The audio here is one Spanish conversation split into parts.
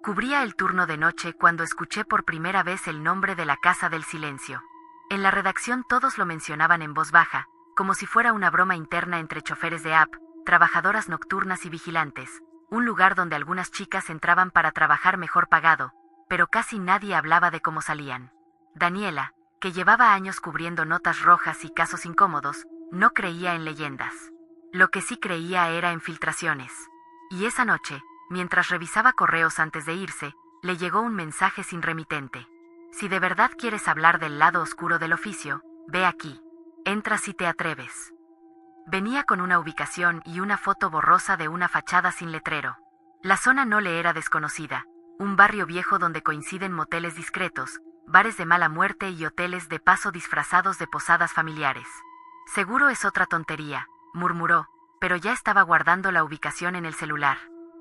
Cubría el turno de noche cuando escuché por primera vez el nombre de la Casa del Silencio. En la redacción todos lo mencionaban en voz baja, como si fuera una broma interna entre choferes de app, trabajadoras nocturnas y vigilantes, un lugar donde algunas chicas entraban para trabajar mejor pagado, pero casi nadie hablaba de cómo salían. Daniela, que llevaba años cubriendo notas rojas y casos incómodos, no creía en leyendas. Lo que sí creía era en filtraciones. Y esa noche, mientras revisaba correos antes de irse, le llegó un mensaje sin remitente. Si de verdad quieres hablar del lado oscuro del oficio, ve aquí. Entra si te atreves. Venía con una ubicación y una foto borrosa de una fachada sin letrero. La zona no le era desconocida, un barrio viejo donde coinciden moteles discretos, bares de mala muerte y hoteles de paso disfrazados de posadas familiares. Seguro es otra tontería, murmuró, pero ya estaba guardando la ubicación en el celular.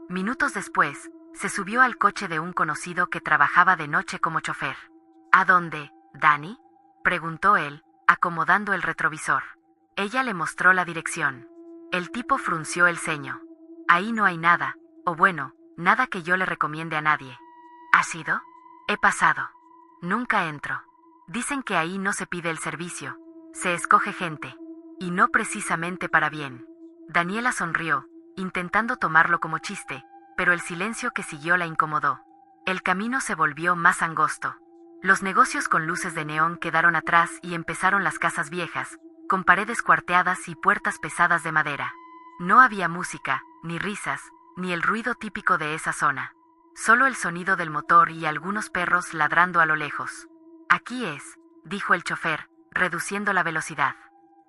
Minutos después, se subió al coche de un conocido que trabajaba de noche como chofer. ¿A dónde, Dani?, preguntó él, acomodando el retrovisor. Ella le mostró la dirección. El tipo frunció el ceño. Ahí no hay nada, o bueno, nada que yo le recomiende a nadie. ¿Has ido? He pasado. Nunca entro. Dicen que ahí no se pide el servicio, se escoge gente, y no precisamente para bien. Daniela sonrió, intentando tomarlo como chiste, pero el silencio que siguió la incomodó. El camino se volvió más angosto. Los negocios con luces de neón quedaron atrás y empezaron las casas viejas, con paredes cuarteadas y puertas pesadas de madera. No había música, ni risas, ni el ruido típico de esa zona. Solo el sonido del motor y algunos perros ladrando a lo lejos. Aquí es, dijo el chofer, reduciendo la velocidad.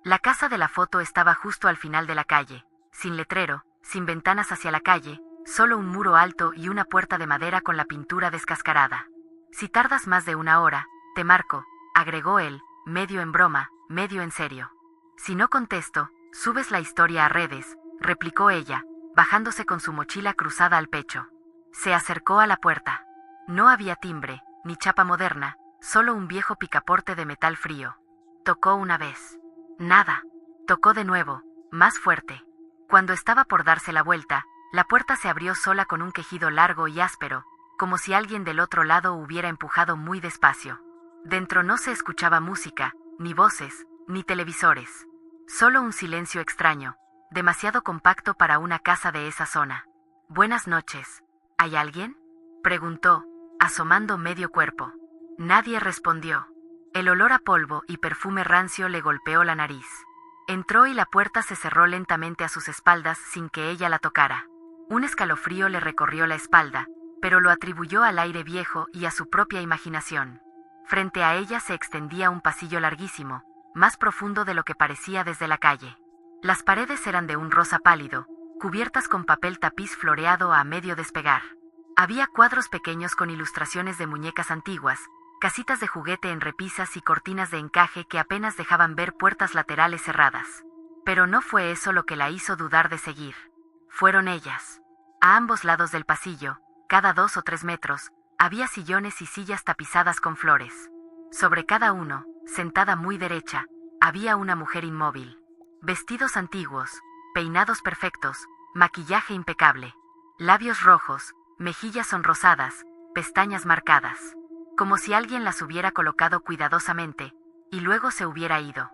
La casa de la foto estaba justo al final de la calle, sin letrero, sin ventanas hacia la calle, solo un muro alto y una puerta de madera con la pintura descascarada. Si tardas más de una hora, te marco, agregó él, medio en broma, medio en serio. Si no contesto, subes la historia a redes, replicó ella, bajándose con su mochila cruzada al pecho. Se acercó a la puerta. No había timbre, ni chapa moderna, solo un viejo picaporte de metal frío. Tocó una vez. Nada. Tocó de nuevo, más fuerte. Cuando estaba por darse la vuelta, la puerta se abrió sola con un quejido largo y áspero, como si alguien del otro lado hubiera empujado muy despacio. Dentro no se escuchaba música, ni voces, ni televisores. Solo un silencio extraño, demasiado compacto para una casa de esa zona. Buenas noches. ¿Hay alguien?, preguntó, asomando medio cuerpo. Nadie respondió. El olor a polvo y perfume rancio le golpeó la nariz. Entró y la puerta se cerró lentamente a sus espaldas sin que ella la tocara. Un escalofrío le recorrió la espalda, pero lo atribuyó al aire viejo y a su propia imaginación. Frente a ella se extendía un pasillo larguísimo, más profundo de lo que parecía desde la calle. Las paredes eran de un rosa pálido, cubiertas con papel tapiz floreado a medio despegar. Había cuadros pequeños con ilustraciones de muñecas antiguas, casitas de juguete en repisas y cortinas de encaje que apenas dejaban ver puertas laterales cerradas. Pero no fue eso lo que la hizo dudar de seguir. Fueron ellas. A ambos lados del pasillo, cada 2 o 3 metros, había sillones y sillas tapizadas con flores. Sobre cada uno, sentada muy derecha, había una mujer inmóvil. Vestidos antiguos, peinados perfectos, maquillaje impecable, labios rojos, mejillas sonrosadas, pestañas marcadas. Como si alguien las hubiera colocado cuidadosamente, y luego se hubiera ido.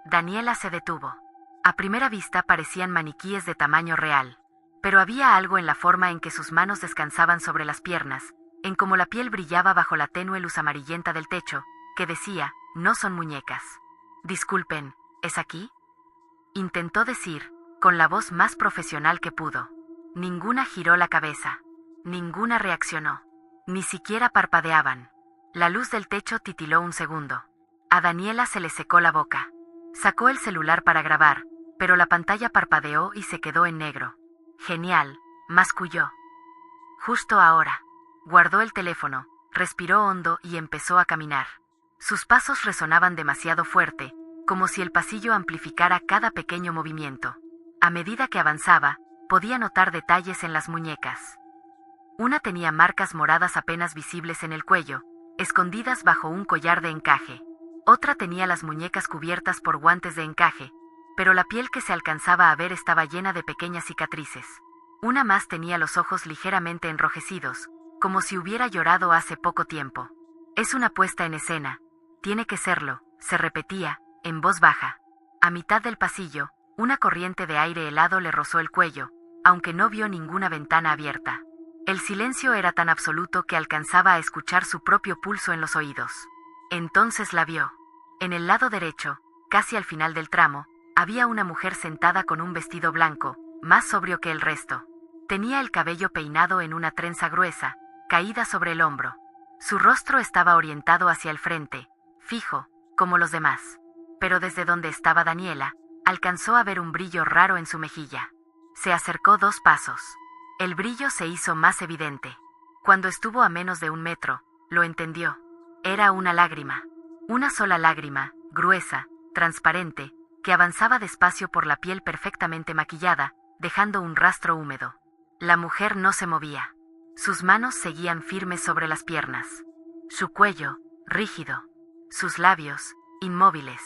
Daniela se detuvo. A primera vista parecían maniquíes de tamaño real, pero había algo en la forma en que sus manos descansaban sobre las piernas, en cómo la piel brillaba bajo la tenue luz amarillenta del techo, que decía, no son muñecas. Disculpen, ¿es aquí?, intentó decir, con la voz más profesional que pudo. Ninguna giró la cabeza. Ninguna reaccionó. Ni siquiera parpadeaban. La luz del techo titiló un segundo. A Daniela se le secó la boca. Sacó el celular para grabar, pero la pantalla parpadeó y se quedó en negro. Genial, masculló. Justo ahora. Guardó el teléfono, respiró hondo y empezó a caminar. Sus pasos resonaban demasiado fuerte, como si el pasillo amplificara cada pequeño movimiento. A medida que avanzaba, podía notar detalles en las muñecas. Una tenía marcas moradas apenas visibles en el cuello, escondidas bajo un collar de encaje. Otra tenía las muñecas cubiertas por guantes de encaje, pero la piel que se alcanzaba a ver estaba llena de pequeñas cicatrices. Una más tenía los ojos ligeramente enrojecidos, como si hubiera llorado hace poco tiempo. Es una puesta en escena. Tiene que serlo, se repetía, en voz baja. A mitad del pasillo, una corriente de aire helado le rozó el cuello, aunque no vio ninguna ventana abierta. El silencio era tan absoluto que alcanzaba a escuchar su propio pulso en los oídos. Entonces la vio. En el lado derecho, casi al final del tramo, había una mujer sentada con un vestido blanco, más sobrio que el resto. Tenía el cabello peinado en una trenza gruesa, caída sobre el hombro. Su rostro estaba orientado hacia el frente, fijo, como los demás. Pero desde donde estaba Daniela, alcanzó a ver un brillo raro en su mejilla. Se acercó 2 pasos. El brillo se hizo más evidente. Cuando estuvo a menos de 1 metro, lo entendió. Era una lágrima. Una sola lágrima, gruesa, transparente, que avanzaba despacio por la piel perfectamente maquillada, dejando un rastro húmedo. La mujer no se movía. Sus manos seguían firmes sobre las piernas. Su cuello, rígido. Sus labios, inmóviles.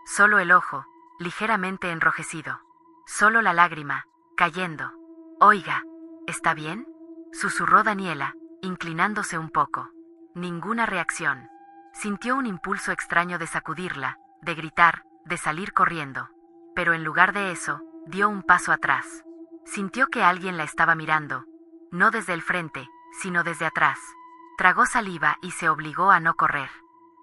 Solo el ojo, ligeramente enrojecido. Solo la lágrima, cayendo. «Oiga, ¿está bien?», susurró Daniela, inclinándose un poco. Ninguna reacción. Sintió un impulso extraño de sacudirla, de gritar, de salir corriendo. Pero en lugar de eso, dio un paso atrás. Sintió que alguien la estaba mirando, no desde el frente, sino desde atrás. Tragó saliva y se obligó a no correr.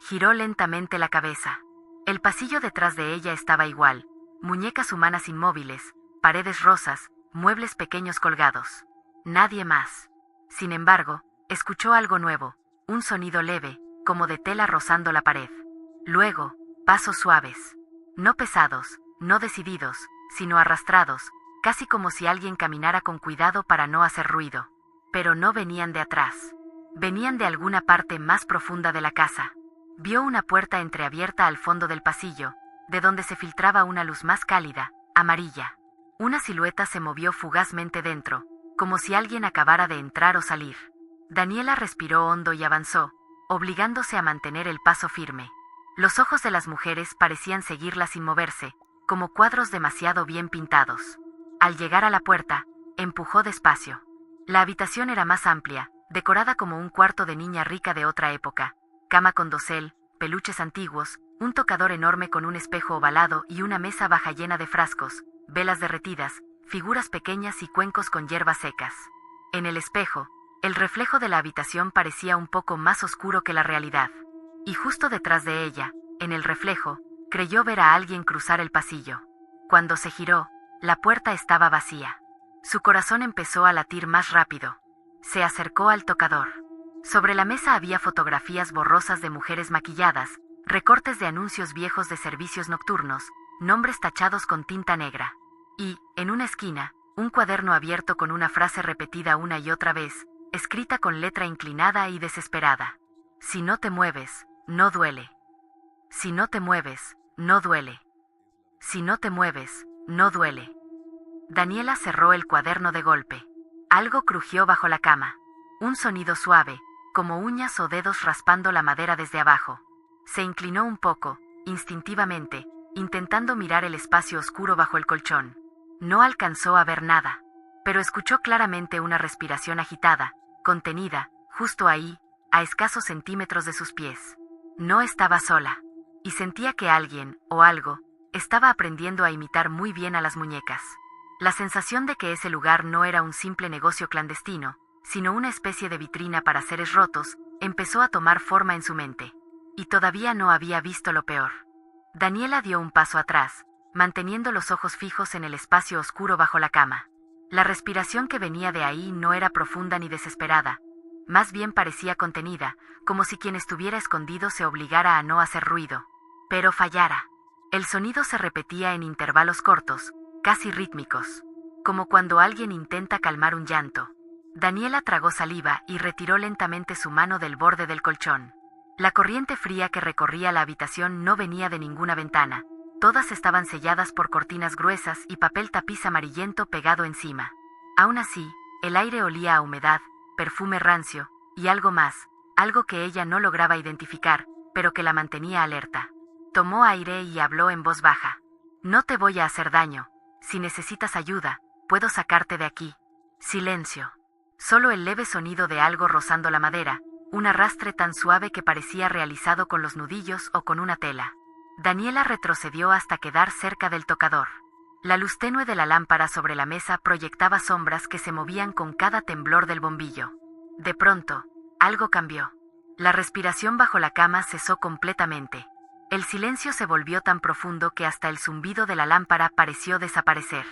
Giró lentamente la cabeza. El pasillo detrás de ella estaba igual, muñecas humanas inmóviles, paredes rosas, muebles pequeños colgados. Nadie más. Sin embargo, escuchó algo nuevo, un sonido leve, como de tela rozando la pared. Luego, pasos suaves. No pesados, no decididos, sino arrastrados, casi como si alguien caminara con cuidado para no hacer ruido. Pero no venían de atrás. Venían de alguna parte más profunda de la casa. Vio una puerta entreabierta al fondo del pasillo, de donde se filtraba una luz más cálida, amarilla. Una silueta se movió fugazmente dentro, como si alguien acabara de entrar o salir. Daniela respiró hondo y avanzó, obligándose a mantener el paso firme. Los ojos de las mujeres parecían seguirla sin moverse, como cuadros demasiado bien pintados. Al llegar a la puerta, empujó despacio. La habitación era más amplia, decorada como un cuarto de niña rica de otra época. Cama con dosel, peluches antiguos, un tocador enorme con un espejo ovalado y una mesa baja llena de frascos, velas derretidas, figuras pequeñas y cuencos con hierbas secas. En el espejo, el reflejo de la habitación parecía un poco más oscuro que la realidad. Y justo detrás de ella, en el reflejo, creyó ver a alguien cruzar el pasillo. Cuando se giró, la puerta estaba vacía. Su corazón empezó a latir más rápido. Se acercó al tocador. Sobre la mesa había fotografías borrosas de mujeres maquilladas, recortes de anuncios viejos de servicios nocturnos, nombres tachados con tinta negra. Y, en una esquina, un cuaderno abierto con una frase repetida una y otra vez, escrita con letra inclinada y desesperada. Si no te mueves, no duele. Si no te mueves, no duele. Si no te mueves, no duele. Daniela cerró el cuaderno de golpe. Algo crujió bajo la cama. Un sonido suave, como uñas o dedos raspando la madera desde abajo. Se inclinó un poco, instintivamente, intentando mirar el espacio oscuro bajo el colchón. No alcanzó a ver nada, pero escuchó claramente una respiración agitada, contenida, justo ahí, a escasos centímetros de sus pies. No estaba sola, y sentía que alguien, o algo, estaba aprendiendo a imitar muy bien a las muñecas. La sensación de que ese lugar no era un simple negocio clandestino, sino una especie de vitrina para seres rotos, empezó a tomar forma en su mente. Y todavía no había visto lo peor. Daniela dio un paso atrás, manteniendo los ojos fijos en el espacio oscuro bajo la cama. La respiración que venía de ahí no era profunda ni desesperada, más bien parecía contenida, como si quien estuviera escondido se obligara a no hacer ruido. Pero fallara. El sonido se repetía en intervalos cortos, casi rítmicos, como cuando alguien intenta calmar un llanto. Daniela tragó saliva y retiró lentamente su mano del borde del colchón. La corriente fría que recorría la habitación no venía de ninguna ventana. Todas estaban selladas por cortinas gruesas y papel tapiz amarillento pegado encima. Aún así, el aire olía a humedad, perfume rancio, y algo más, algo que ella no lograba identificar, pero que la mantenía alerta. Tomó aire y habló en voz baja. No te voy a hacer daño. Si necesitas ayuda, puedo sacarte de aquí. Silencio. Solo el leve sonido de algo rozando la madera, un arrastre tan suave que parecía realizado con los nudillos o con una tela. Daniela retrocedió hasta quedar cerca del tocador. La luz tenue de la lámpara sobre la mesa proyectaba sombras que se movían con cada temblor del bombillo. De pronto, algo cambió. La respiración bajo la cama cesó completamente. El silencio se volvió tan profundo que hasta el zumbido de la lámpara pareció desaparecer.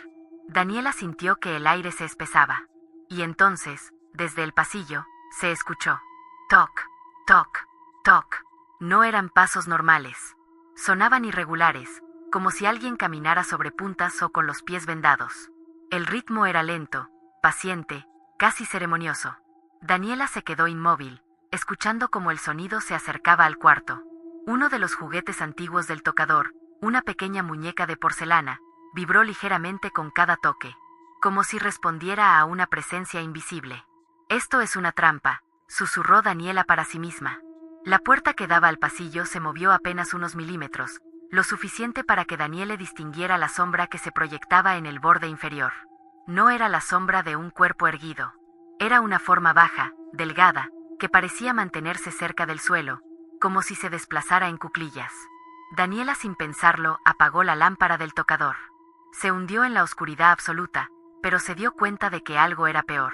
Daniela sintió que el aire se espesaba. Y entonces, desde el pasillo, se escuchó. Toc, toc, toc. No eran pasos normales. Sonaban irregulares, como si alguien caminara sobre puntas o con los pies vendados. El ritmo era lento, paciente, casi ceremonioso. Daniela se quedó inmóvil, escuchando cómo el sonido se acercaba al cuarto. Uno de los juguetes antiguos del tocador, una pequeña muñeca de porcelana, vibró ligeramente con cada toque, como si respondiera a una presencia invisible. «Esto es una trampa», susurró Daniela para sí misma. La puerta que daba al pasillo se movió apenas unos milímetros, lo suficiente para que Daniela distinguiera la sombra que se proyectaba en el borde inferior. No era la sombra de un cuerpo erguido. Era una forma baja, delgada, que parecía mantenerse cerca del suelo, como si se desplazara en cuclillas. Daniela, sin pensarlo, apagó la lámpara del tocador. Se hundió en la oscuridad absoluta, pero se dio cuenta de que algo era peor.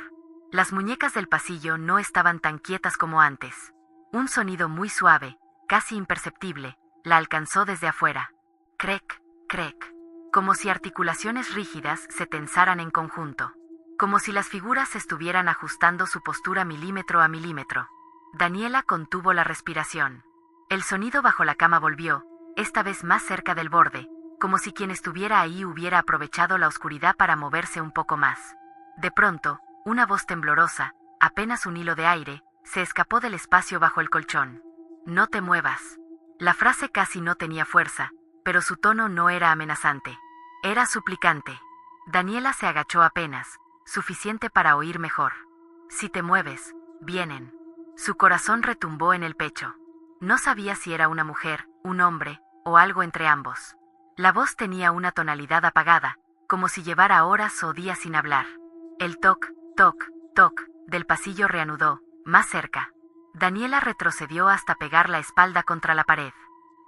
Las muñecas del pasillo no estaban tan quietas como antes. Un sonido muy suave, casi imperceptible, la alcanzó desde afuera. Crec, crec. Como si articulaciones rígidas se tensaran en conjunto. Como si las figuras estuvieran ajustando su postura milímetro a milímetro. Daniela contuvo la respiración. El sonido bajo la cama volvió, esta vez más cerca del borde, como si quien estuviera ahí hubiera aprovechado la oscuridad para moverse un poco más. De pronto, una voz temblorosa, apenas un hilo de aire, se escapó del espacio bajo el colchón. «No te muevas». La frase casi no tenía fuerza, pero su tono no era amenazante. Era suplicante. Daniela se agachó apenas, suficiente para oír mejor. «Si te mueves, vienen». Su corazón retumbó en el pecho. No sabía si era una mujer, un hombre, o algo entre ambos. La voz tenía una tonalidad apagada, como si llevara horas o días sin hablar. El toc, toc, toc, del pasillo reanudó, más cerca. Daniela retrocedió hasta pegar la espalda contra la pared.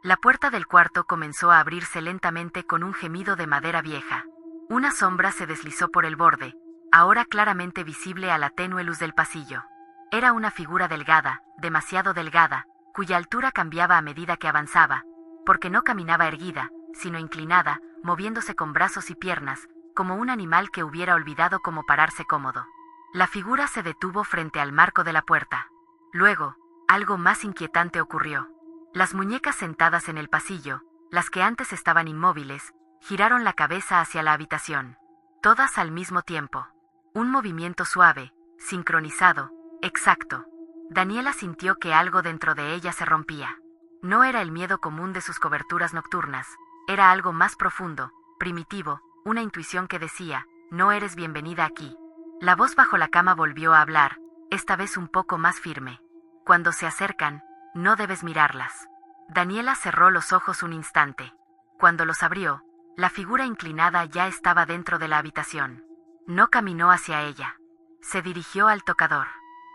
La puerta del cuarto comenzó a abrirse lentamente con un gemido de madera vieja. Una sombra se deslizó por el borde, ahora claramente visible a la tenue luz del pasillo. Era una figura delgada, demasiado delgada, cuya altura cambiaba a medida que avanzaba, porque no caminaba erguida, sino inclinada, moviéndose con brazos y piernas, como un animal que hubiera olvidado cómo pararse cómodo. La figura se detuvo frente al marco de la puerta. Luego, algo más inquietante ocurrió. Las muñecas sentadas en el pasillo, las que antes estaban inmóviles, giraron la cabeza hacia la habitación. Todas al mismo tiempo. Un movimiento suave, sincronizado, exacto. Daniela sintió que algo dentro de ella se rompía. No era el miedo común de sus coberturas nocturnas, era algo más profundo, primitivo, una intuición que decía, «No eres bienvenida aquí». La voz bajo la cama volvió a hablar, esta vez un poco más firme. «Cuando se acercan, no debes mirarlas». Daniela cerró los ojos un instante. Cuando los abrió, la figura inclinada ya estaba dentro de la habitación. No caminó hacia ella. Se dirigió al tocador.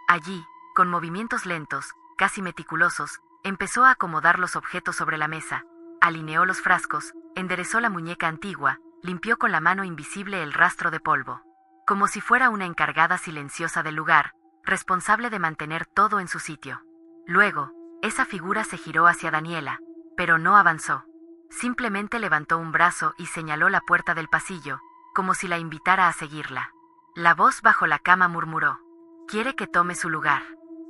Allí, con movimientos lentos, casi meticulosos, empezó a acomodar los objetos sobre la mesa, alineó los frascos, enderezó la muñeca antigua, limpió con la mano invisible el rastro de polvo. Como si fuera una encargada silenciosa del lugar, responsable de mantener todo en su sitio. Luego, esa figura se giró hacia Daniela, pero no avanzó. Simplemente levantó un brazo y señaló la puerta del pasillo, como si la invitara a seguirla. La voz bajo la cama murmuró, «Quiere que tome su lugar».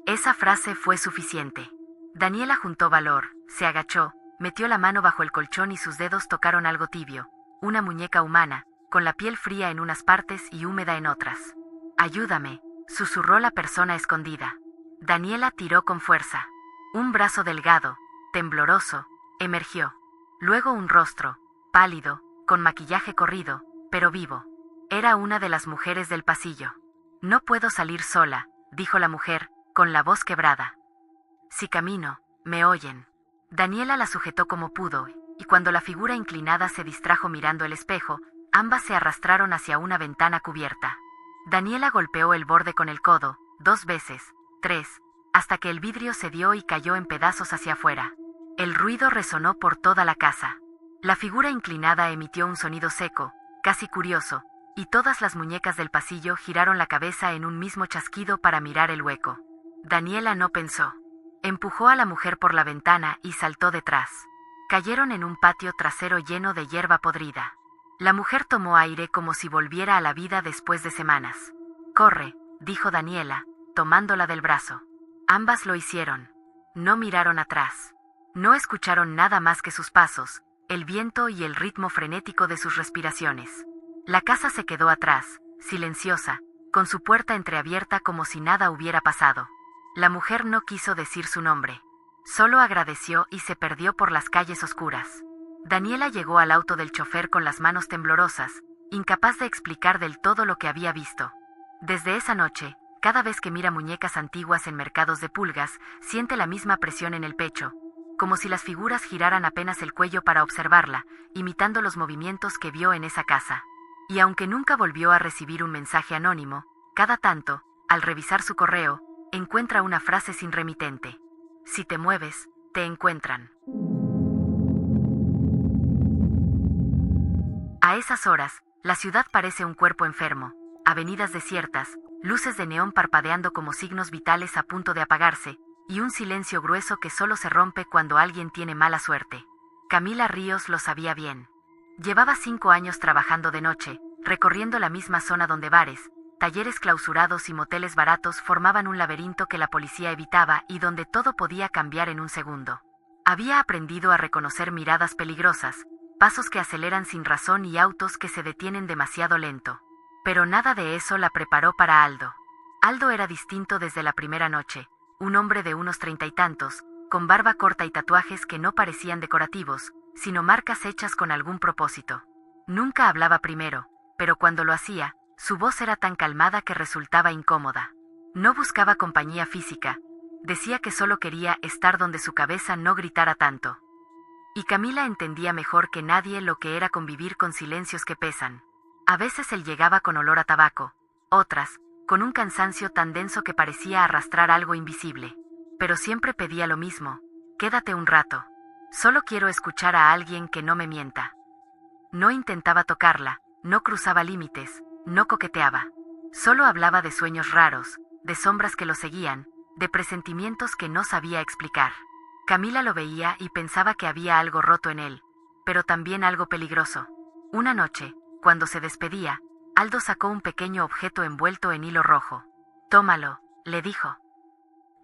Esa frase fue suficiente. Daniela juntó valor, se agachó, metió la mano bajo el colchón y sus dedos tocaron algo tibio, una muñeca humana, con la piel fría en unas partes y húmeda en otras. «Ayúdame», susurró la persona escondida. Daniela tiró con fuerza. Un brazo delgado, tembloroso, emergió. Luego un rostro, pálido, con maquillaje corrido, pero vivo. Era una de las mujeres del pasillo. «No puedo salir sola», dijo la mujer, con la voz quebrada. «Si camino, me oyen». Daniela la sujetó como pudo, y cuando la figura inclinada se distrajo mirando el espejo, ambas se arrastraron hacia una ventana cubierta. Daniela golpeó el borde con el codo, 2 veces, 3, hasta que el vidrio cedió y cayó en pedazos hacia afuera. El ruido resonó por toda la casa. La figura inclinada emitió un sonido seco, casi curioso, y todas las muñecas del pasillo giraron la cabeza en un mismo chasquido para mirar el hueco. Daniela no pensó. Empujó a la mujer por la ventana y saltó detrás. Cayeron en un patio trasero lleno de hierba podrida. La mujer tomó aire como si volviera a la vida después de semanas. «Corre», dijo Daniela, tomándola del brazo. Ambas lo hicieron. No miraron atrás. No escucharon nada más que sus pasos, el viento y el ritmo frenético de sus respiraciones. La casa se quedó atrás, silenciosa, con su puerta entreabierta como si nada hubiera pasado. La mujer no quiso decir su nombre. Solo agradeció y se perdió por las calles oscuras. Daniela llegó al auto del chofer con las manos temblorosas, incapaz de explicar del todo lo que había visto. Desde esa noche, cada vez que mira muñecas antiguas en mercados de pulgas, siente la misma presión en el pecho, como si las figuras giraran apenas el cuello para observarla, imitando los movimientos que vio en esa casa. Y aunque nunca volvió a recibir un mensaje anónimo, cada tanto, al revisar su correo, encuentra una frase sin remitente. Si te mueves, te encuentran. A esas horas, la ciudad parece un cuerpo enfermo, avenidas desiertas, luces de neón parpadeando como signos vitales a punto de apagarse, y un silencio grueso que solo se rompe cuando alguien tiene mala suerte. Camila Ríos lo sabía bien. Llevaba 5 años trabajando de noche, recorriendo la misma zona donde bares, talleres clausurados y moteles baratos formaban un laberinto que la policía evitaba y donde todo podía cambiar en un segundo. Había aprendido a reconocer miradas peligrosas, pasos que aceleran sin razón y autos que se detienen demasiado lento. Pero nada de eso la preparó para Aldo. Aldo era distinto desde la primera noche, un hombre de unos 30 y tantos, con barba corta y tatuajes que no parecían decorativos, sino marcas hechas con algún propósito. Nunca hablaba primero, pero cuando lo hacía, su voz era tan calmada que resultaba incómoda. No buscaba compañía física, decía que solo quería estar donde su cabeza no gritara tanto. Y Camila entendía mejor que nadie lo que era convivir con silencios que pesan. A veces él llegaba con olor a tabaco, otras, con un cansancio tan denso que parecía arrastrar algo invisible. Pero siempre pedía lo mismo: quédate un rato. Solo quiero escuchar a alguien que no me mienta. No intentaba tocarla, no cruzaba límites, no coqueteaba. Solo hablaba de sueños raros, de sombras que lo seguían, de presentimientos que no sabía explicar. Camila lo veía y pensaba que había algo roto en él, pero también algo peligroso. Una noche, cuando se despedía, Aldo sacó un pequeño objeto envuelto en hilo rojo. «Tómalo», le dijo.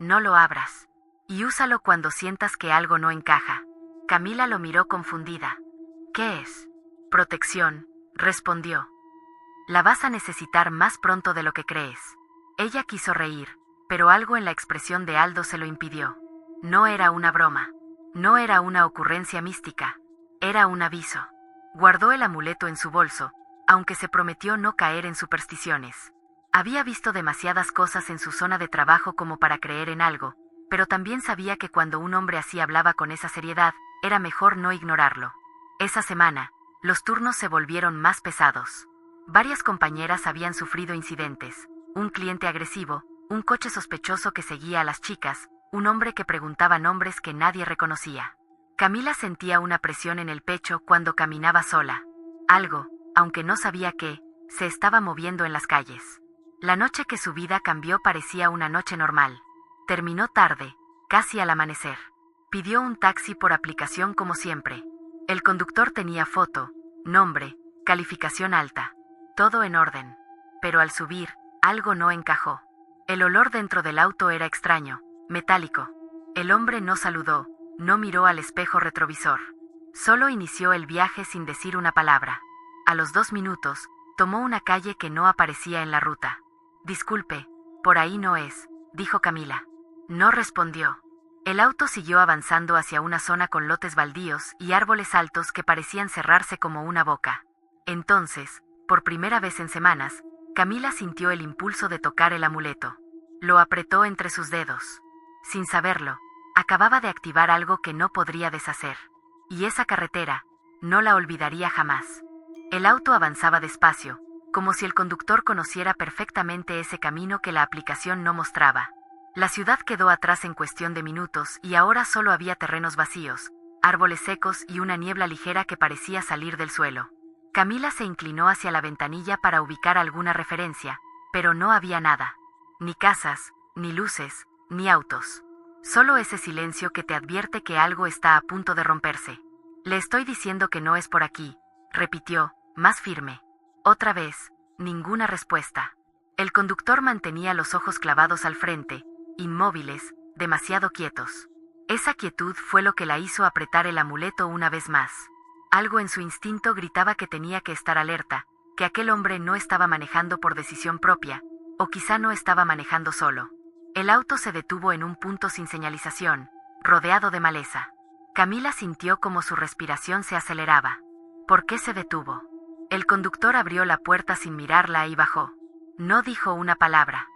«No lo abras. Y úsalo cuando sientas que algo no encaja». Camila lo miró confundida. «¿Qué es?» «Protección», respondió. «La vas a necesitar más pronto de lo que crees». Ella quiso reír, pero algo en la expresión de Aldo se lo impidió. No era una broma. No era una ocurrencia mística. Era un aviso. Guardó el amuleto en su bolso, aunque se prometió no caer en supersticiones. Había visto demasiadas cosas en su zona de trabajo como para creer en algo, pero también sabía que cuando un hombre así hablaba con esa seriedad, era mejor no ignorarlo. Esa semana, los turnos se volvieron más pesados. Varias compañeras habían sufrido incidentes: un cliente agresivo, un coche sospechoso que seguía a las chicas, un hombre que preguntaba nombres que nadie reconocía. Camila sentía una presión en el pecho cuando caminaba sola. Algo, aunque no sabía qué, se estaba moviendo en las calles. La noche que su vida cambió parecía una noche normal. Terminó tarde, casi al amanecer. Pidió un taxi por aplicación como siempre. El conductor tenía foto, nombre, calificación alta. Todo en orden. Pero al subir, algo no encajó. El olor dentro del auto era extraño, metálico. El hombre no saludó, no miró al espejo retrovisor. Solo inició el viaje sin decir una palabra. A los 2 minutos, tomó una calle que no aparecía en la ruta. «Disculpe, por ahí no es», dijo Camila. No respondió. El auto siguió avanzando hacia una zona con lotes baldíos y árboles altos que parecían cerrarse como una boca. Entonces, por primera vez en semanas, Camila sintió el impulso de tocar el amuleto. Lo apretó entre sus dedos. Sin saberlo, acababa de activar algo que no podría deshacer. Y esa carretera, no la olvidaría jamás. El auto avanzaba despacio, como si el conductor conociera perfectamente ese camino que la aplicación no mostraba. La ciudad quedó atrás en cuestión de minutos y ahora solo había terrenos vacíos, árboles secos y una niebla ligera que parecía salir del suelo. Camila se inclinó hacia la ventanilla para ubicar alguna referencia, pero no había nada. Ni casas, ni luces, ni autos. Solo ese silencio que te advierte que algo está a punto de romperse. Le estoy diciendo que no es por aquí, repitió, más firme. Otra vez, ninguna respuesta. El conductor mantenía los ojos clavados al frente, inmóviles, demasiado quietos. Esa quietud fue lo que la hizo apretar el amuleto una vez más. Algo en su instinto gritaba que tenía que estar alerta, que aquel hombre no estaba manejando por decisión propia, o quizá no estaba manejando solo. El auto se detuvo en un punto sin señalización, rodeado de maleza. Camila sintió como su respiración se aceleraba. ¿Por qué se detuvo? El conductor abrió la puerta sin mirarla y bajó. No dijo una palabra.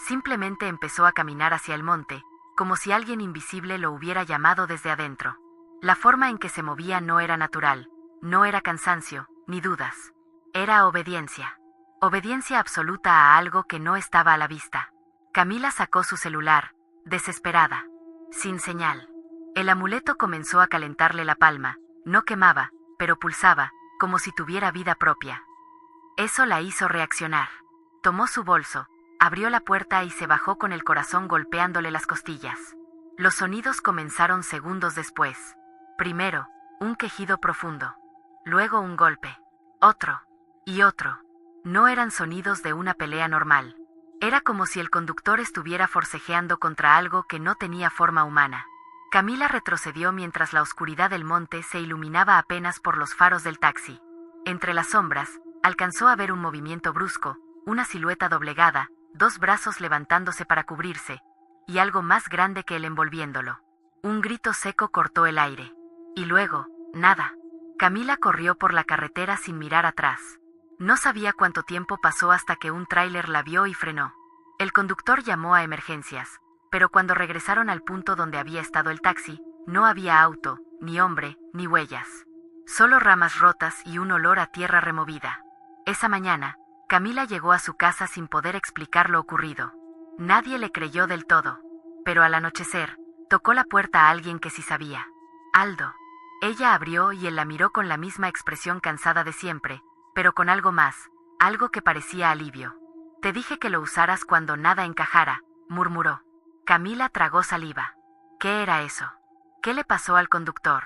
Simplemente empezó a caminar hacia el monte, como si alguien invisible lo hubiera llamado desde adentro. La forma en que se movía no era natural, no era cansancio, ni dudas. Era obediencia. Obediencia absoluta a algo que no estaba a la vista. Camila sacó su celular, desesperada. Sin señal. El amuleto comenzó a calentarle la palma, no quemaba, pero pulsaba, como si tuviera vida propia. Eso la hizo reaccionar. Tomó su bolso, abrió la puerta y se bajó con el corazón golpeándole las costillas. Los sonidos comenzaron segundos después. Primero, un quejido profundo. Luego un golpe. Otro. Y otro. No eran sonidos de una pelea normal. Era como si el conductor estuviera forcejeando contra algo que no tenía forma humana. Camila retrocedió mientras la oscuridad del monte se iluminaba apenas por los faros del taxi. Entre las sombras, alcanzó a ver un movimiento brusco, una silueta doblegada, dos brazos levantándose para cubrirse, y algo más grande que él envolviéndolo. Un grito seco cortó el aire. Y luego, nada. Camila corrió por la carretera sin mirar atrás. No sabía cuánto tiempo pasó hasta que un tráiler la vio y frenó. El conductor llamó a emergencias, pero cuando regresaron al punto donde había estado el taxi, no había auto, ni hombre, ni huellas. Solo ramas rotas y un olor a tierra removida. Esa mañana, Camila llegó a su casa sin poder explicar lo ocurrido. Nadie le creyó del todo, pero al anochecer, tocó la puerta a alguien que sí sabía. Aldo. Ella abrió y él la miró con la misma expresión cansada de siempre, pero con algo más, algo que parecía alivio. Te dije que lo usaras cuando nada encajara, murmuró. Camila tragó saliva. ¿Qué era eso? ¿Qué le pasó al conductor?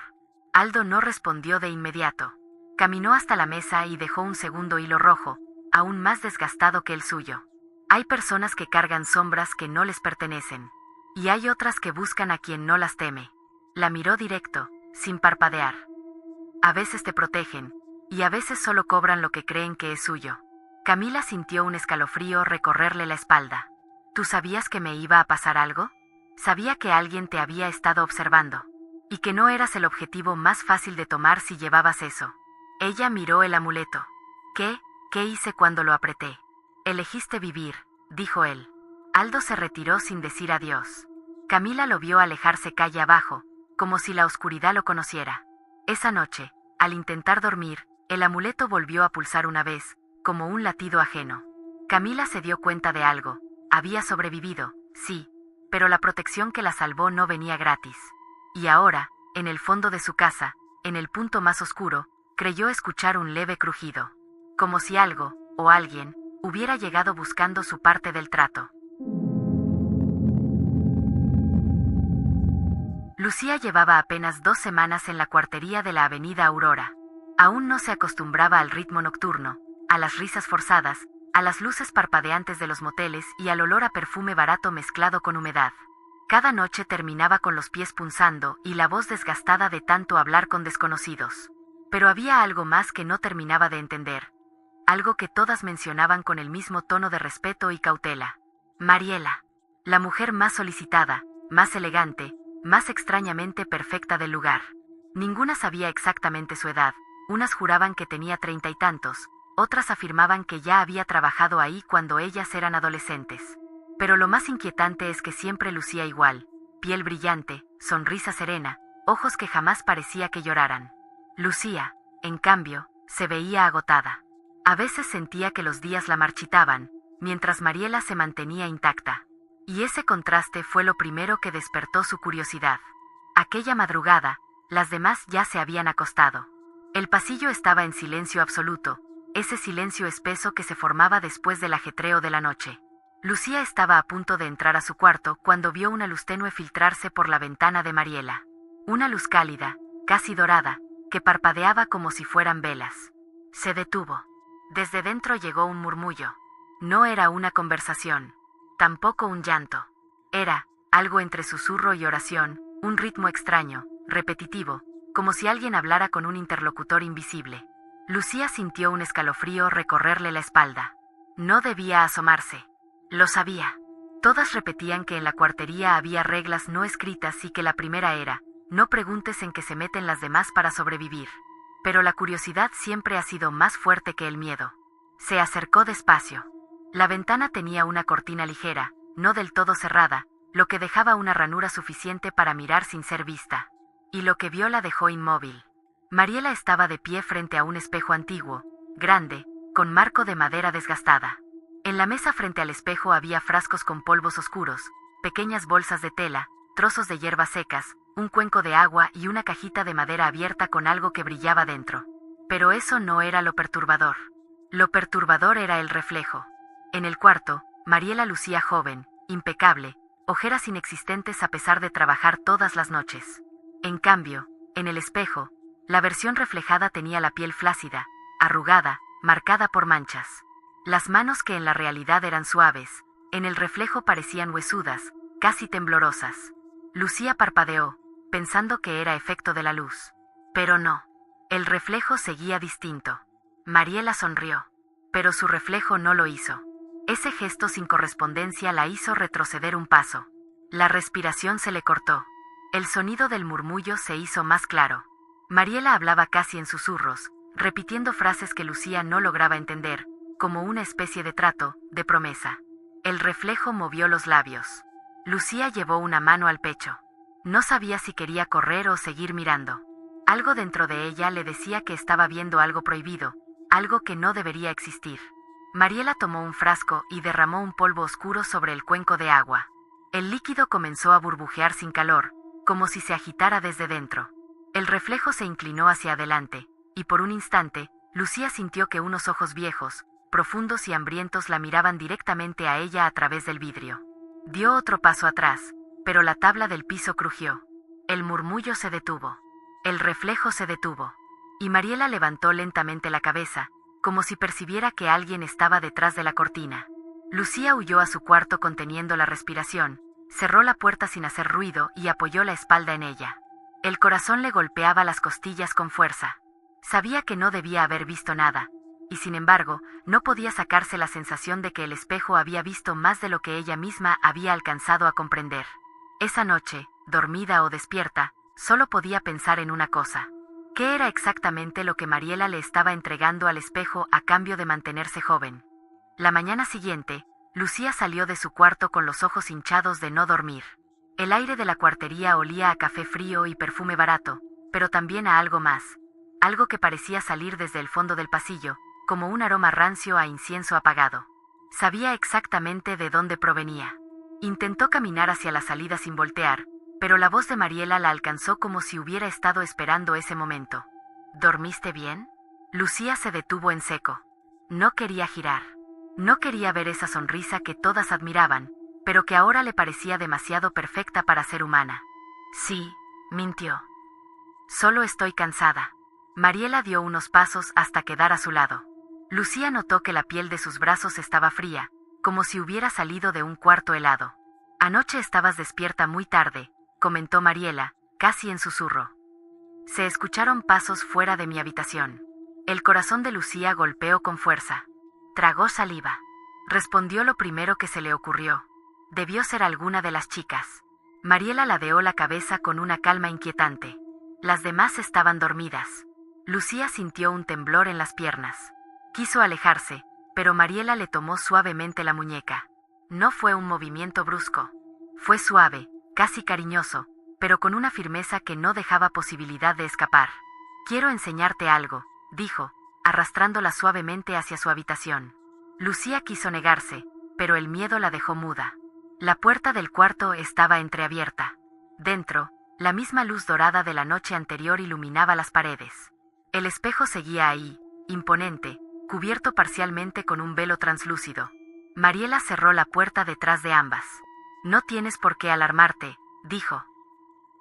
Aldo no respondió de inmediato. Caminó hasta la mesa y dejó un segundo hilo rojo, aún más desgastado que el suyo. Hay personas que cargan sombras que no les pertenecen. Y hay otras que buscan a quien no las teme. La miró directo, sin parpadear. A veces te protegen, y a veces solo cobran lo que creen que es suyo. Camila sintió un escalofrío recorrerle la espalda. ¿Tú sabías que me iba a pasar algo? Sabía que alguien te había estado observando. Y que no eras el objetivo más fácil de tomar si llevabas eso. Ella miró el amuleto. ¿Qué hice cuando lo apreté? Elegiste vivir, dijo él. Aldo se retiró sin decir adiós. Camila lo vio alejarse calle abajo, como si la oscuridad lo conociera. Esa noche, al intentar dormir, el amuleto volvió a pulsar una vez, como un latido ajeno. Camila se dio cuenta de algo. Había sobrevivido, sí, pero la protección que la salvó no venía gratis. Y ahora, en el fondo de su casa, en el punto más oscuro, creyó escuchar un leve crujido. Como si algo, o alguien, hubiera llegado buscando su parte del trato. Lucía llevaba apenas 2 semanas en la cuartería de la avenida Aurora. Aún no se acostumbraba al ritmo nocturno, a las risas forzadas, a las luces parpadeantes de los moteles y al olor a perfume barato mezclado con humedad. Cada noche terminaba con los pies punzando y la voz desgastada de tanto hablar con desconocidos. Pero había algo más que no terminaba de entender. Algo que todas mencionaban con el mismo tono de respeto y cautela. Mariela. La mujer más solicitada, más elegante, más extrañamente perfecta del lugar. Ninguna sabía exactamente su edad. Unas juraban que tenía 30 y tantos, otras afirmaban que ya había trabajado ahí cuando ellas eran adolescentes. Pero lo más inquietante es que siempre lucía igual, piel brillante, sonrisa serena, ojos que jamás parecía que lloraran. Lucía, en cambio, se veía agotada. A veces sentía que los días la marchitaban, mientras Mariela se mantenía intacta. Y ese contraste fue lo primero que despertó su curiosidad. Aquella madrugada, las demás ya se habían acostado. El pasillo estaba en silencio absoluto, ese silencio espeso que se formaba después del ajetreo de la noche. Lucía estaba a punto de entrar a su cuarto cuando vio una luz tenue filtrarse por la ventana de Mariela. Una luz cálida, casi dorada, que parpadeaba como si fueran velas. Se detuvo. Desde dentro llegó un murmullo. No era una conversación, tampoco un llanto. Era algo entre susurro y oración, un ritmo extraño, repetitivo, como si alguien hablara con un interlocutor invisible. Lucía sintió un escalofrío recorrerle la espalda. No debía asomarse. Lo sabía. Todas repetían que en la cuartería había reglas no escritas y que la primera era: no preguntes en qué se meten las demás para sobrevivir. Pero la curiosidad siempre ha sido más fuerte que el miedo. Se acercó despacio. La ventana tenía una cortina ligera, no del todo cerrada, lo que dejaba una ranura suficiente para mirar sin ser vista. Y lo que vio la dejó inmóvil. Mariela estaba de pie frente a un espejo antiguo, grande, con marco de madera desgastada. En la mesa frente al espejo había frascos con polvos oscuros, pequeñas bolsas de tela, trozos de hierbas secas, un cuenco de agua y una cajita de madera abierta con algo que brillaba dentro. Pero eso no era lo perturbador. Lo perturbador era el reflejo. En el cuarto, Mariela lucía joven, impecable, ojeras inexistentes a pesar de trabajar todas las noches. En cambio, en el espejo, la versión reflejada tenía la piel flácida, arrugada, marcada por manchas. Las manos que en la realidad eran suaves, en el reflejo parecían huesudas, casi temblorosas. Lucía parpadeó, pensando que era efecto de la luz. Pero no. El reflejo seguía distinto. Mariela sonrió. Pero su reflejo no lo hizo. Ese gesto sin correspondencia la hizo retroceder un paso. La respiración se le cortó. El sonido del murmullo se hizo más claro. Mariela hablaba casi en susurros, repitiendo frases que Lucía no lograba entender, como una especie de trato, de promesa. El reflejo movió los labios. Lucía llevó una mano al pecho. No sabía si quería correr o seguir mirando. Algo dentro de ella le decía que estaba viendo algo prohibido, algo que no debería existir. Mariela tomó un frasco y derramó un polvo oscuro sobre el cuenco de agua. El líquido comenzó a burbujear sin calor, como si se agitara desde dentro. El reflejo se inclinó hacia adelante, y por un instante, Lucía sintió que unos ojos viejos, profundos y hambrientos la miraban directamente a ella a través del vidrio. Dio otro paso atrás, pero la tabla del piso crujió. El murmullo se detuvo. El reflejo se detuvo. Y Mariela levantó lentamente la cabeza, como si percibiera que alguien estaba detrás de la cortina. Lucía huyó a su cuarto conteniendo la respiración, cerró la puerta sin hacer ruido y apoyó la espalda en ella. El corazón le golpeaba las costillas con fuerza. Sabía que no debía haber visto nada, y sin embargo, no podía sacarse la sensación de que el espejo había visto más de lo que ella misma había alcanzado a comprender. Esa noche, dormida o despierta, solo podía pensar en una cosa. ¿Qué era exactamente lo que Mariela le estaba entregando al espejo a cambio de mantenerse joven? La mañana siguiente, Lucía salió de su cuarto con los ojos hinchados de no dormir. El aire de la cuartería olía a café frío y perfume barato, pero también a algo más. Algo que parecía salir desde el fondo del pasillo, como un aroma rancio a incienso apagado. Sabía exactamente de dónde provenía. Intentó caminar hacia la salida sin voltear, pero la voz de Mariela la alcanzó como si hubiera estado esperando ese momento. ¿Dormiste bien? Lucía se detuvo en seco. No quería girar. No quería ver esa sonrisa que todas admiraban, pero que ahora le parecía demasiado perfecta para ser humana. Sí, mintió. Solo estoy cansada. Mariela dio unos pasos hasta quedar a su lado. Lucía notó que la piel de sus brazos estaba fría, como si hubiera salido de un cuarto helado. Anoche estabas despierta muy tarde, comentó Mariela, casi en susurro. Se escucharon pasos fuera de mi habitación. El corazón de Lucía golpeó con fuerza. Tragó saliva. Respondió lo primero que se le ocurrió. Debió ser alguna de las chicas. Mariela ladeó la cabeza con una calma inquietante. Las demás estaban dormidas. Lucía sintió un temblor en las piernas. Quiso alejarse, pero Mariela le tomó suavemente la muñeca. No fue un movimiento brusco. Fue suave, casi cariñoso, pero con una firmeza que no dejaba posibilidad de escapar. Quiero enseñarte algo, dijo, arrastrándola suavemente hacia su habitación. Lucía quiso negarse, pero el miedo la dejó muda. La puerta del cuarto estaba entreabierta. Dentro, la misma luz dorada de la noche anterior iluminaba las paredes. El espejo seguía ahí, imponente, cubierto parcialmente con un velo translúcido. Mariela cerró la puerta detrás de ambas. «No tienes por qué alarmarte», dijo.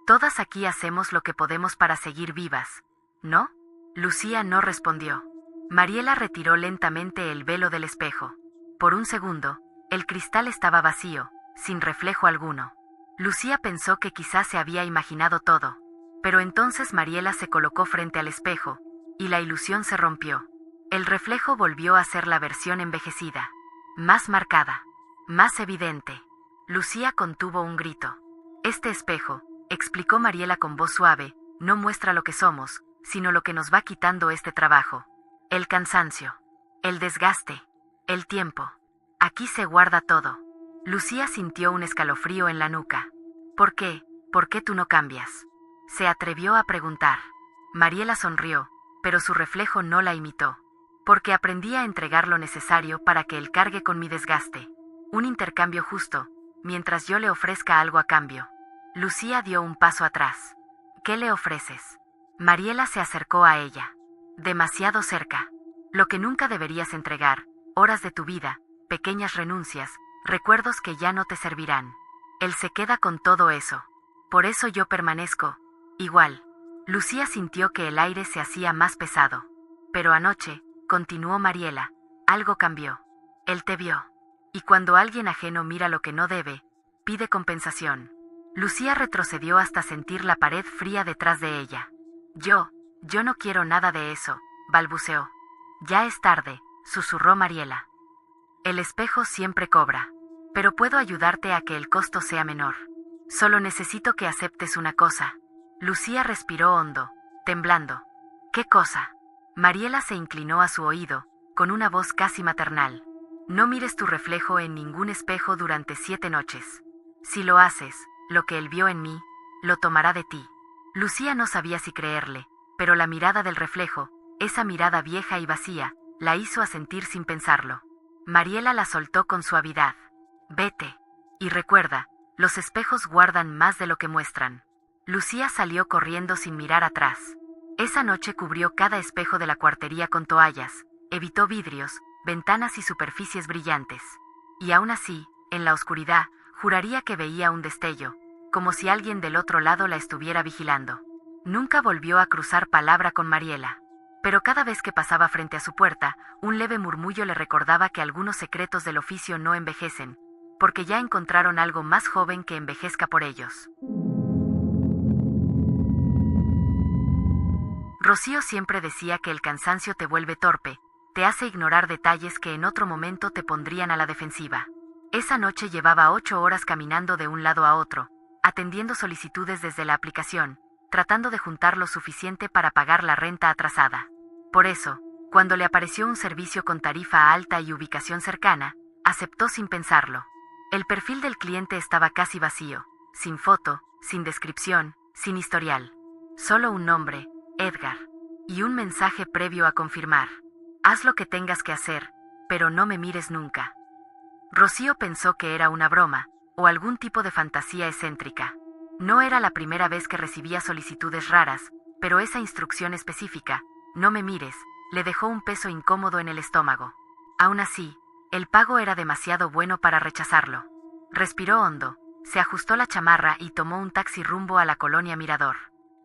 «Todas aquí hacemos lo que podemos para seguir vivas, ¿no?» Lucía no respondió. Mariela retiró lentamente el velo del espejo. Por un segundo, el cristal estaba vacío, sin reflejo alguno. Lucía pensó que quizás se había imaginado todo, pero entonces Mariela se colocó frente al espejo, y la ilusión se rompió. El reflejo volvió a ser la versión envejecida, más marcada, más evidente. Lucía contuvo un grito. «Este espejo», explicó Mariela con voz suave, «no muestra lo que somos, sino lo que nos va quitando este trabajo. El cansancio, el desgaste, el tiempo. Aquí se guarda todo». Lucía sintió un escalofrío en la nuca. «¿Por qué? ¿Por qué tú no cambias?», se atrevió a preguntar. Mariela sonrió, pero su reflejo no la imitó. «Porque aprendí a entregar lo necesario para que él cargue con mi desgaste. Un intercambio justo, mientras yo le ofrezca algo a cambio». Lucía dio un paso atrás. «¿Qué le ofreces?». Mariela se acercó a ella. «Demasiado cerca. Lo que nunca deberías entregar, horas de tu vida, pequeñas renuncias, recuerdos que ya no te servirán. Él se queda con todo eso. Por eso yo permanezco, igual». Lucía sintió que el aire se hacía más pesado. «Pero anoche», continuó Mariela, «algo cambió. Él te vio. Y cuando alguien ajeno mira lo que no debe, pide compensación». Lucía retrocedió hasta sentir la pared fría detrás de ella. Yo no quiero nada de eso», balbuceó. «Ya es tarde», susurró Mariela. «El espejo siempre cobra. Pero puedo ayudarte a que el costo sea menor. Solo necesito que aceptes una cosa». Lucía respiró hondo, temblando. «¿Qué cosa?». Mariela se inclinó a su oído, con una voz casi maternal. «No mires tu reflejo en ningún espejo durante 7 noches. Si lo haces, lo que él vio en mí, lo tomará de ti». Lucía no sabía si creerle, pero la mirada del reflejo, esa mirada vieja y vacía, la hizo asentir sin pensarlo. Mariela la soltó con suavidad. «Vete. Y recuerda, los espejos guardan más de lo que muestran». Lucía salió corriendo sin mirar atrás. Esa noche cubrió cada espejo de la cuartería con toallas, evitó vidrios, ventanas y superficies brillantes. Y aún así, en la oscuridad, juraría que veía un destello, como si alguien del otro lado la estuviera vigilando. Nunca volvió a cruzar palabra con Mariela. Pero cada vez que pasaba frente a su puerta, un leve murmullo le recordaba que algunos secretos del oficio no envejecen, porque ya encontraron algo más joven que envejezca por ellos. Rocío siempre decía que el cansancio te vuelve torpe, te hace ignorar detalles que en otro momento te pondrían a la defensiva. Esa noche llevaba 8 horas caminando de un lado a otro, atendiendo solicitudes desde la aplicación, tratando de juntar lo suficiente para pagar la renta atrasada. Por eso, cuando le apareció un servicio con tarifa alta y ubicación cercana, aceptó sin pensarlo. El perfil del cliente estaba casi vacío, sin foto, sin descripción, sin historial. Solo un nombre, Edgar, y un mensaje previo a confirmar. «Haz lo que tengas que hacer, pero no me mires nunca». Rocío pensó que era una broma, o algún tipo de fantasía excéntrica. No era la primera vez que recibía solicitudes raras, pero esa instrucción específica, «no me mires», le dejó un peso incómodo en el estómago. Aún así, el pago era demasiado bueno para rechazarlo. Respiró hondo, se ajustó la chamarra y tomó un taxi rumbo a la colonia Mirador.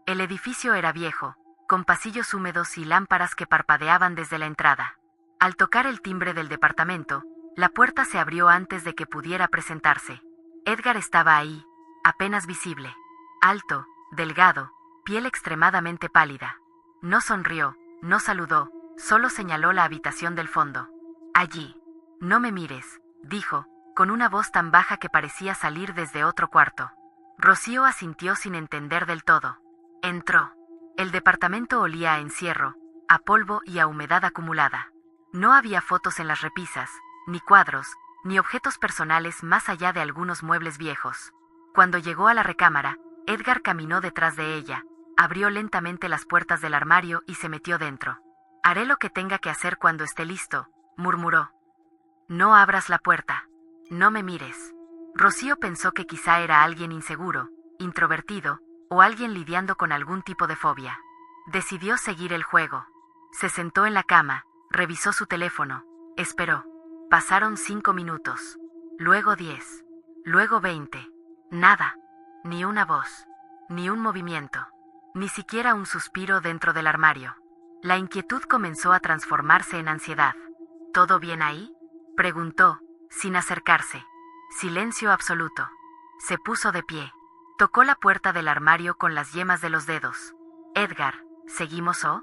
El edificio era viejo, con pasillos húmedos y lámparas que parpadeaban desde la entrada. Al tocar el timbre del departamento, la puerta se abrió antes de que pudiera presentarse. Edgar estaba ahí, apenas visible. Alto, delgado, piel extremadamente pálida. No sonrió, no saludó, solo señaló la habitación del fondo. «Allí». «No me mires», dijo, con una voz tan baja que parecía salir desde otro cuarto. Rocío asintió sin entender del todo. Entró. El departamento olía a encierro, a polvo y a humedad acumulada. No había fotos en las repisas, ni cuadros, ni objetos personales más allá de algunos muebles viejos. Cuando llegó a la recámara, Edgar caminó detrás de ella, abrió lentamente las puertas del armario y se metió dentro. Haré lo que tenga que hacer cuando esté listo, murmuró. No abras la puerta. No me mires. Rocío pensó que quizá era alguien inseguro, introvertido, o alguien lidiando con algún tipo de fobia. Decidió seguir el juego. Se sentó en la cama, revisó su teléfono, esperó. Pasaron 5 minutos. Luego 10. Luego 20. Nada. Ni una voz. Ni un movimiento. Ni siquiera un suspiro dentro del armario. La inquietud comenzó a transformarse en ansiedad. ¿Todo bien ahí?, preguntó, sin acercarse. Silencio absoluto. Se puso de pie. Tocó la puerta del armario con las yemas de los dedos. Edgar, ¿seguimos o?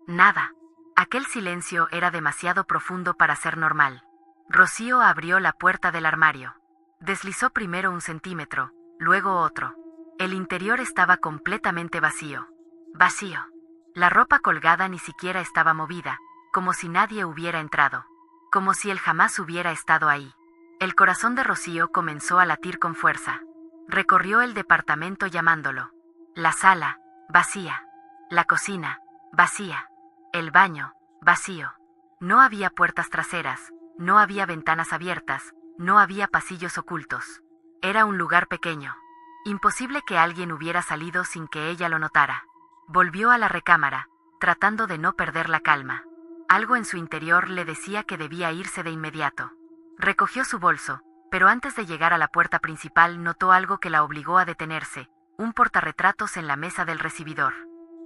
Nada. Aquel silencio era demasiado profundo para ser normal. Rocío abrió la puerta del armario. Deslizó primero 1 centímetro, luego otro. El interior estaba completamente vacío. Vacío. La ropa colgada ni siquiera estaba movida, como si nadie hubiera entrado. Como si él jamás hubiera estado ahí. El corazón de Rocío comenzó a latir con fuerza. Recorrió el departamento llamándolo. La sala, vacía. La cocina, vacía. El baño, vacío. No había puertas traseras, no había ventanas abiertas, no había pasillos ocultos. Era un lugar pequeño. Imposible que alguien hubiera salido sin que ella lo notara. Volvió a la recámara, tratando de no perder la calma. Algo en su interior le decía que debía irse de inmediato. Recogió su bolso, pero antes de llegar a la puerta principal notó algo que la obligó a detenerse: un portarretratos en la mesa del recibidor.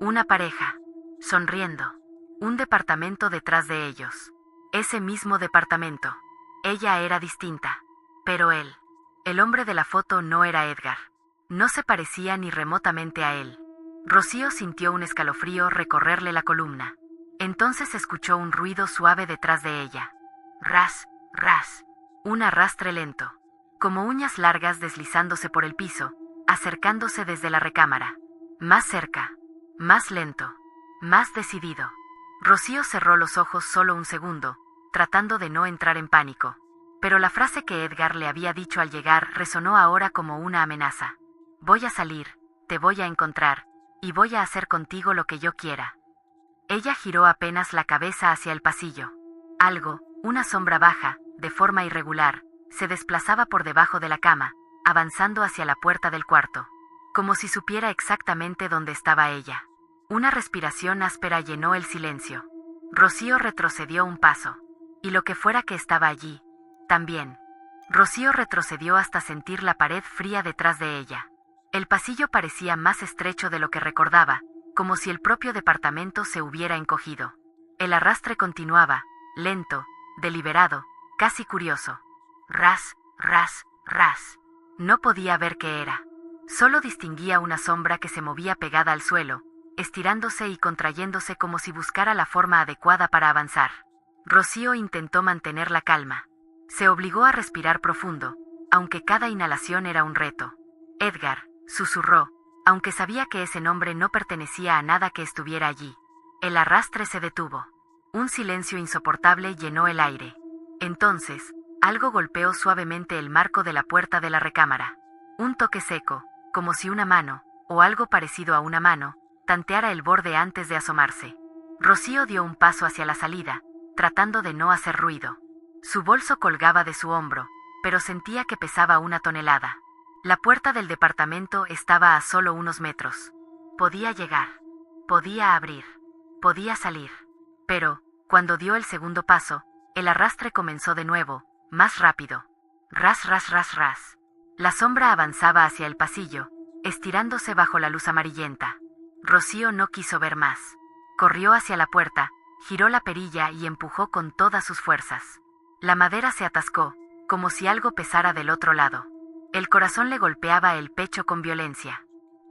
Una pareja, sonriendo. Un departamento detrás de ellos. Ese mismo departamento. Ella era distinta. Pero él, el hombre de la foto, no era Edgar. No se parecía ni remotamente a él. Rocío sintió un escalofrío recorrerle la columna. Entonces escuchó un ruido suave detrás de ella. Ras, ras. Un arrastre lento. Como uñas largas deslizándose por el piso, acercándose desde la recámara. Más cerca. Más lento. Más decidido. Rocío cerró los ojos solo 1 segundo, tratando de no entrar en pánico. Pero la frase que Edgar le había dicho al llegar resonó ahora como una amenaza. Voy a salir, te voy a encontrar, y voy a hacer contigo lo que yo quiera. Ella giró apenas la cabeza hacia el pasillo. Algo, una sombra baja, de forma irregular, se desplazaba por debajo de la cama, avanzando hacia la puerta del cuarto. Como si supiera exactamente dónde estaba ella. Una respiración áspera llenó el silencio. Rocío retrocedió 1 paso. Y lo que fuera que estaba allí, también. Rocío retrocedió hasta sentir la pared fría detrás de ella. El pasillo parecía más estrecho de lo que recordaba, como si el propio departamento se hubiera encogido. El arrastre continuaba, lento, deliberado, casi curioso. Ras, ras, ras. No podía ver qué era. Solo distinguía una sombra que se movía pegada al suelo, estirándose y contrayéndose como si buscara la forma adecuada para avanzar. Rocío intentó mantener la calma. Se obligó a respirar profundo, aunque cada inhalación era un reto. Edgar, susurró, aunque sabía que ese nombre no pertenecía a nada que estuviera allí. El arrastre se detuvo. Un silencio insoportable llenó el aire. Entonces, algo golpeó suavemente el marco de la puerta de la recámara. Un toque seco, como si una mano, o algo parecido a una mano, tanteara el borde antes de asomarse. Rocío dio un paso hacia la salida, tratando de no hacer ruido. Su bolso colgaba de su hombro, pero sentía que pesaba 1 tonelada. La puerta del departamento estaba a solo unos metros. Podía llegar. Podía abrir. Podía salir. Pero, cuando dio el segundo paso, el arrastre comenzó de nuevo, más rápido. Ras, ras, ras, ras. La sombra avanzaba hacia el pasillo, estirándose bajo la luz amarillenta. Rocío no quiso ver más. Corrió hacia la puerta, giró la perilla y empujó con todas sus fuerzas. La madera se atascó, como si algo pesara del otro lado. El corazón le golpeaba el pecho con violencia.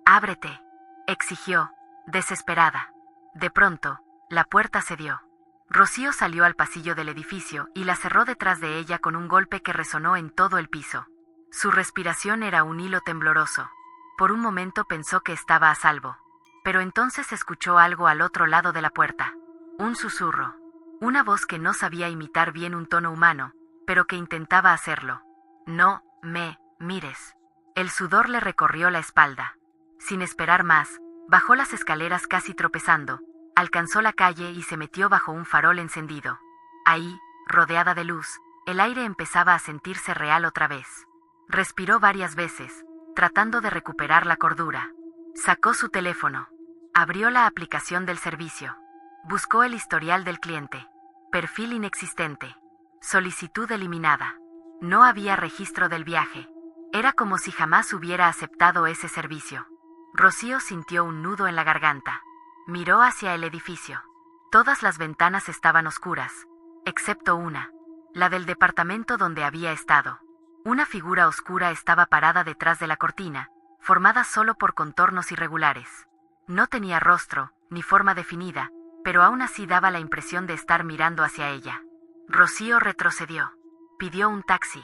«Ábrete», exigió, desesperada. De pronto, la puerta cedió. Rocío salió al pasillo del edificio y la cerró detrás de ella con un golpe que resonó en todo el piso. Su respiración era un hilo tembloroso. Por un momento pensó que estaba a salvo. Pero entonces escuchó algo al otro lado de la puerta. Un susurro. Una voz que no sabía imitar bien un tono humano, pero que intentaba hacerlo. «No me mires». El sudor le recorrió la espalda. Sin esperar más, bajó las escaleras casi tropezando, Alcanzó la calle y se metió bajo un farol encendido. Ahí, rodeada de luz, el aire empezaba a sentirse real otra vez. Respiró varias veces, tratando de recuperar la cordura. Sacó su teléfono. Abrió la aplicación del servicio. Buscó el historial del cliente. Perfil inexistente. Solicitud eliminada. No había registro del viaje. Era como si jamás hubiera aceptado ese servicio. Rocío sintió un nudo en la garganta. Miró hacia el edificio. Todas las ventanas estaban oscuras, excepto una, la del departamento donde había estado. Una figura oscura estaba parada detrás de la cortina, formada solo por contornos irregulares. No tenía rostro, ni forma definida, pero aún así daba la impresión de estar mirando hacia ella. Rocío retrocedió. Pidió un taxi.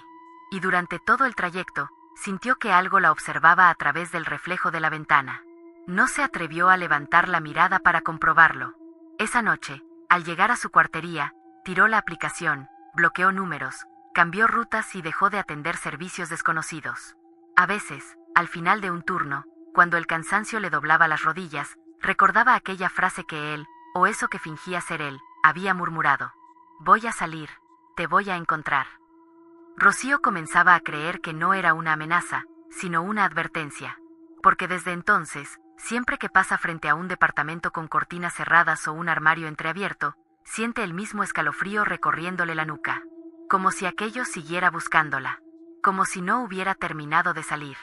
Y durante todo el trayecto, sintió que algo la observaba a través del reflejo de la ventana. No se atrevió a levantar la mirada para comprobarlo. Esa noche, al llegar a su cuartería, tiró la aplicación, bloqueó números, cambió rutas y dejó de atender servicios desconocidos. A veces, al final de un turno, cuando el cansancio le doblaba las rodillas, recordaba aquella frase que él, o eso que fingía ser él, había murmurado. Voy a salir, te voy a encontrar. Rocío comenzaba a creer que no era una amenaza, sino una advertencia. Porque desde entonces, siempre que pasa frente a un departamento con cortinas cerradas o un armario entreabierto, siente el mismo escalofrío recorriéndole la nuca. Como si aquello siguiera buscándola. Como si no hubiera terminado de salir.